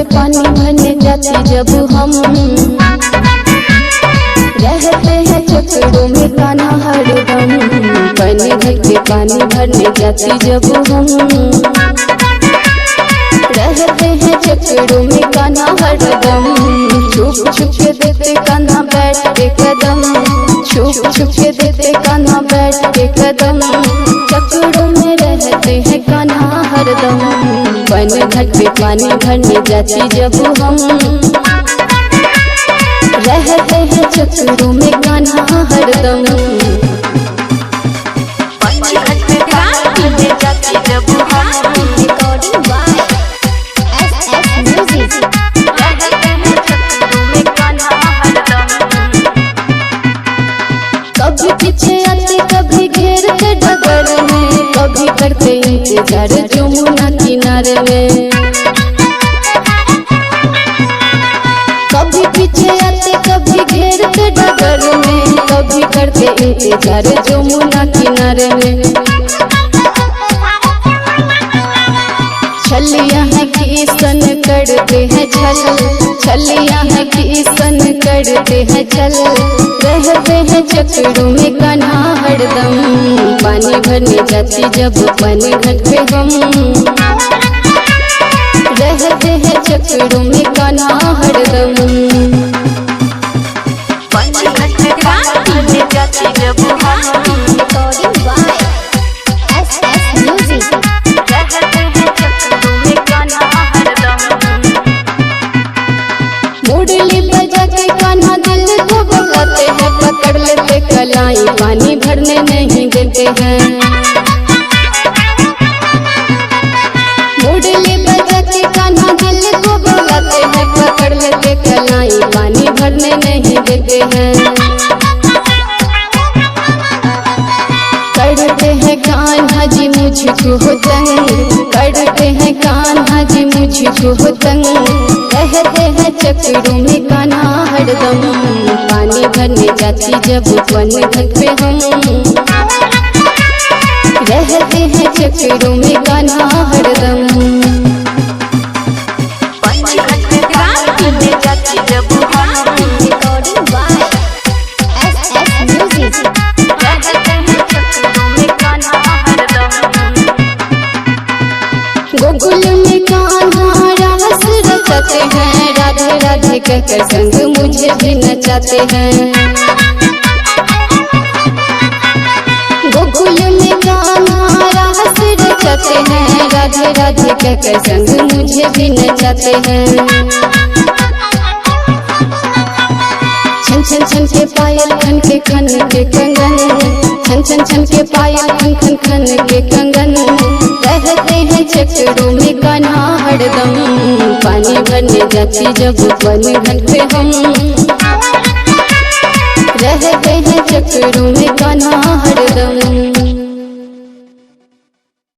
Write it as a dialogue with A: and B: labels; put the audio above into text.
A: पे पानी भरने जाती जब हम, रहते हैं चक्करों में कान्हा हरदम। पानी घट पे पानी भरने जाती जब हम, रहते हैं चक्करों में कान्हा हरदम। छुप छुप के देते कान्हा बैठ के कदम, छुप छुप के देते कान्हा बैठ के कदम। चक्करों में रहते हैं कान्हा हरदम। पानी घट पे पानी भरने जाती जब हम, रहते हैं चक्करों में कान्हा हरदम।
B: पानी घट पे पानी भरने जाती जब हम,
A: रिकॉर्डिंग बाय SS म्यूजिक।
B: रहते हैं चक्करों में कान्हा हरदम।
A: कभी पीछे आते कभी घेरते डगर में, कभी करते इंतजार जमुना किनारे में। कभी पीछे आते कभी घेरते डगर में, कभी करते इंतजार जमुना किनारे में। छलियां है कि सन करते हैं छल, छलियां है कि सन करते हैं छल। रहते हैं चक्करों में कान्हा हरदम। पानी भरने जाती जब पानी घट पे हम, रहते हैं चक्करों में कान्हा हरदम।
B: पानी घट पे पानी भरने जाती जब हम,
A: रिकॉर्डिंग बाय SS म्यूजिक।
B: रहते हैं चक्करों में कान्हा हरदम।
A: मुरली बजा के कान्हा दिल को बजाते हैं, पकड़ लेते कलाई पानी भरने नहीं देते हैं। मुरली बजा के कान्हा दिल को बजाते हैं, पकड़ लेते कलाई पानी भरने नहीं देते हैं। करते हैं कान्हा जी मुझको तंग, करते हैं कान्हा जी मुझको तंग। रहते हैं चक्करों में कान्हा हरदम। पानी भरने जाती जब पानी घट पे हम, रहते हैं चक्करों में कान्हा हरदम।
B: पानी घट पे पानी भरने जाती जब हम,
A: रिकॉर्डिंग बाय SS म्यूजिक।
B: रहते हैं चक्करों में कान्हा हरदम।
A: गोकुल में कान्हा रास रचाते हैं, राधे राधे कहकर संग मुझे भी नचाते हैं। गोकुल में कान्हा रास रचाते हैं, राधे राधे कहकर संग मुझे भी नचाते हैं। छन छन छन के पायल खन के कंगन, छन छन छन के पायल खन खन के कंगन। रहते हैं चक्करों में कान्हा हरदम। पानी भरने जाती जब पानी घट पे हम, रहते हैं चक्करों में कान्हा हरदम।